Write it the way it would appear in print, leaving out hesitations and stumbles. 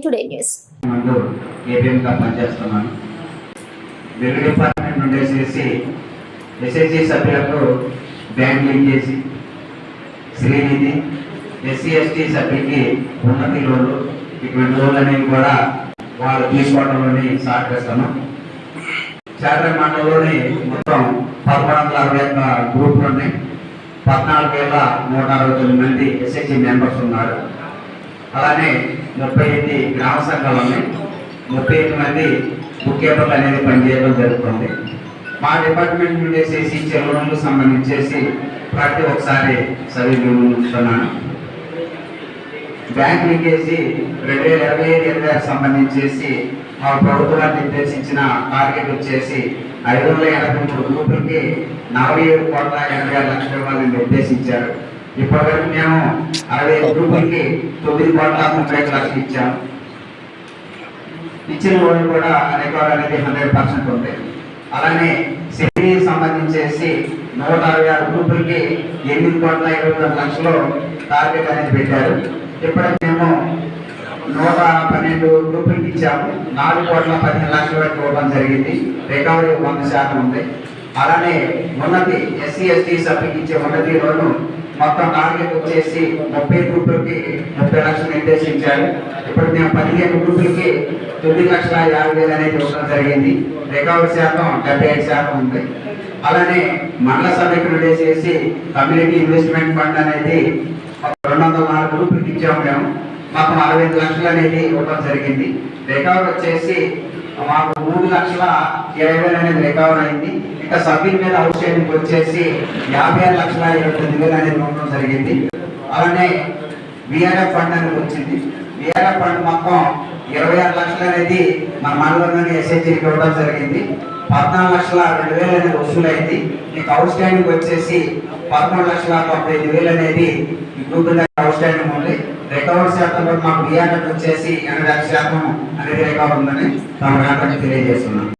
Today news. ఏపీఎంగా పనిచేస్తున్నాను. వెలుగు department నుండి ఎస్ఎస్జి సభ్యులకు బ్యాంక్ లింకేజీ, శ్రీనిధి, ఎస్సీ/ఎస్టీ సభ్యులకి ఉన్నతి లోన్లు, ఇటువంటి లోన్లు అనేవి కూడా వాళ్ళు తీసుకోవడంలోని సహకరిస్తాను. చార్టర్ మండలంలోని మొత్తం 1161 గ్రూపులు ఉన్నాయి. 14,169 మంది ఎస్హెచ్జి మెంబర్స్ ఉన్నారు. అలానే 38 గ్రామ సంఘాలు ఉన్నాయి. 38 మంది బుక్ కీపర్లు అనేది పనిచేయడం జరుగుతుంది. మా డిపార్ట్మెంట్ నుండి ఇచ్చే లోన్లకు సంబంధించేసి ప్రతి ఒక్కసారి చదివిస్తున్నాను. బ్యాంక్ లింకేజీ 2025-26 సంబంధించేసి మా ప్రభుత్వాన్ని నిర్దేశించిన టార్గెట్ వచ్చేసి 583 గ్రూపులకి 47,86 ఇవ్వాలని నిర్దేశించారు. ఇప్పటివరకు మేము 65 గ్రూపులకి 9,35 ఇచ్చాము. ఇచ్చిన లోన్లు కూడా రికార్డ్ అనేది 100% ఉంది. అలానే సిటీ సంబంధించేసి 166 గ్రూపులకి 8,22 టార్గెట్ అనేది పెట్టారు. ఇప్పటికి మేము 112 గ్రూపులకి ఇచ్చాము. 4,15 వరకు ఇవ్వడం జరిగింది. రికవరీ 100% ఉంది. అలానే ఉన్నతి ఎస్సీ/ఎస్టీ సభ్యులకి ఇచ్చే ఉన్నతి లోను మొత్తం టార్గెట్ వచ్చేసి 30 గ్రూపులకి 30 లక్షలు నిర్దేశించారు. ఇప్పుడు మేము 15 గ్రూపులకి 9,50,000 అనేది ఇవ్వడం జరిగింది. రికవరీ శాతం 75% ఉంది. అలానే మండల సభ్యులకు నిర్దేశించి కమ్యూనిటీ ఇన్వెస్ట్మెంట్ ఫండ్ అనేది 204 గ్రూపులకి ఇచ్చాము. మేము మాకు 65 లక్షలు అనేది ఇవ్వడం జరిగింది. రికవరీ వచ్చేసి మాకు 3,20,000 అనేది రికవర్ అయింది. ఇంకా సభ్యుల మీద అవుట్ స్టాండింగ్ వచ్చేసి 56,29,000 అనేది ఇవ్వడం జరిగింది. అలానే విఆర్ఎఫ్ ఫండ్ అనేది వచ్చింది. విఆర్ఎఫ్ ఫండ్ మొత్తం 26 లక్షలు అనేది మన మండలంలోని ఎస్హెచ్జికి ఇవ్వడం జరిగింది. 14,02,000 అనేది వసూలైంది. ఇంకా అవుట్ స్టాండింగ్ వచ్చేసి 13,95,000 అనేది ఈ గ్రూప్ అవుట్ స్టాండింగ్ ఉంది. రికవరీ శాతం మాకు విఆర్ఎఫ్ వచ్చేసి 80% అనేది రికవర్ ఉందని తమ తెలియజేస్తున్నాను.